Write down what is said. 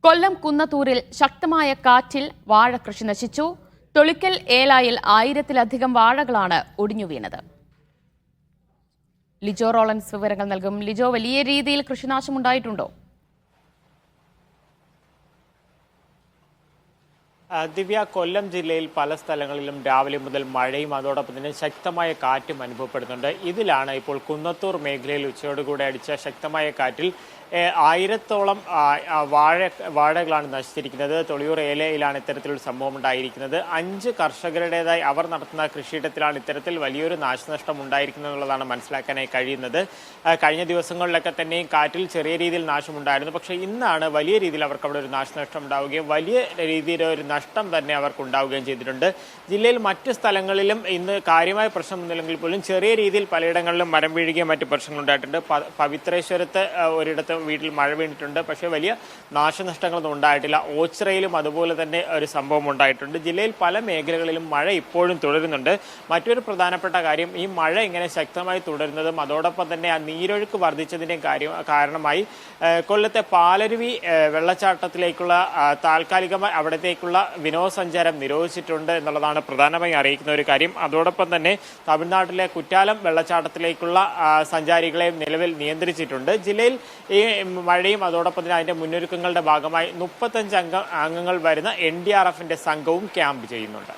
കൊല്ലം കുന്നത്തൂരിൽ ശക്തമായ കാറ്റിൽ വാഴ കൃഷി നശിച്ചു. തൊളിക്കൽ ഏലായിൽ 1000-ലധികം വാഴകളാണ് ഒടിഞ്ഞു വീണത്. ലിജോ റോളൻസ് വിവരങ്ങൾ നൽകും. ലിജോ, വലിയ രീതിയിൽ കൃഷിനാശമുണ്ടായിട്ടുണ്ടോ? ദിവ്യ, കൊല്ലം ജില്ലയിൽ പല സ്ഥലങ്ങളിലും രാവിലെ മുതൽ മഴയും അതോടൊപ്പം തന്നെ ശക്തമായ കാറ്റും അനുഭവപ്പെടുന്നുണ്ട്. ഇതിലാണ് ഇപ്പോൾ കുന്നത്തൂർ മേഖലയിൽ ഉച്ചയോടുകൂടെ അടിച്ച ശക്തമായ കാറ്റിൽ 1000-ഓളം വാഴകളാണ് നശിച്ചിരിക്കുന്നത്. തൊളിയൂർ ഏലയിലാണ് ഇത്തരത്തിലൊരു സംഭവം ഉണ്ടായിരിക്കുന്നത്. 5 കർഷകരുടേതായി അവർ നടത്തുന്ന കൃഷിയിടത്തിലാണ് ഇത്തരത്തിൽ വലിയൊരു നാശനഷ്ടം ഉണ്ടായിരിക്കുന്നത് എന്നുള്ളതാണ് മനസ്സിലാക്കാനായി കഴിയുന്നത്. കഴിഞ്ഞ ദിവസങ്ങളിലൊക്കെ തന്നെയും കാറ്റിൽ ചെറിയ രീതിയിൽ നാശമുണ്ടായിരുന്നു. പക്ഷേ ഇന്നാണ് വലിയ രീതിയിൽ അവർക്ക് അവിടെ ഒരു നാശനഷ്ടം ഉണ്ടാവുകയും വലിയ രീതിയിലൊരു നഷ്ടം തന്നെ അവർക്ക് ഉണ്ടാവുകയും ചെയ്തിട്ടുണ്ട്. ജില്ലയിൽ മറ്റ് സ്ഥലങ്ങളിലും ഇന്ന് കാര്യമായ പ്രശ്നമൊന്നുമില്ലെങ്കിൽ പോലും ചെറിയ രീതിയിൽ പലയിടങ്ങളിലും മരം വീഴുകയും മറ്റ് പ്രശ്നങ്ങൾ ഉണ്ടായിട്ടുണ്ട്. പവിത്രേശ്വരത്ത് ഒരിടത്ത് വീട്ടിൽ മഴ വീണിട്ടുണ്ട്. പക്ഷേ വലിയ നാശനഷ്ടങ്ങളൊന്നും ഉണ്ടായിട്ടില്ല. ഓച്ചിറയിലും അതുപോലെ തന്നെ ഒരു സംഭവം ഉണ്ടായിട്ടുണ്ട്. ജില്ലയിൽ പല മേഖലകളിലും മഴ ഇപ്പോഴും തുടരുന്നുണ്ട്. മറ്റൊരു പ്രധാനപ്പെട്ട കാര്യം, ഈ മഴ ഇങ്ങനെ ശക്തമായി തുടരുന്നതും അതോടൊപ്പം തന്നെ ആ നീരൊഴുക്ക് വർദ്ധിച്ചതിൻ്റെയും കാരണമായി കൊല്ലത്തെ പാലരുവി വെള്ളച്ചാട്ടത്തിലേക്കുള്ള താൽക്കാലികമായി അവിടത്തേക്കുള്ള വിനോദസഞ്ചാരം നിരോധിച്ചിട്ടുണ്ട് എന്നുള്ളതാണ് പ്രധാനമായി അറിയിക്കുന്ന ഒരു കാര്യം. അതോടൊപ്പം തന്നെ തമിഴ്നാട്ടിലെ കുറ്റാലം വെള്ളച്ചാട്ടത്തിലേക്കുള്ള സഞ്ചാരികളെ നിലവിൽ നിയന്ത്രിച്ചിട്ടുണ്ട്. ജില്ലയിൽ ഈ മഴയും അതോടൊപ്പം തന്നെ അതിന്റെ മുന്നൊരുക്കങ്ങളുടെ ഭാഗമായി 35 അംഗങ്ങൾ വരുന്ന NDRF സംഘവും ക്യാമ്പ് ചെയ്യുന്നുണ്ട്.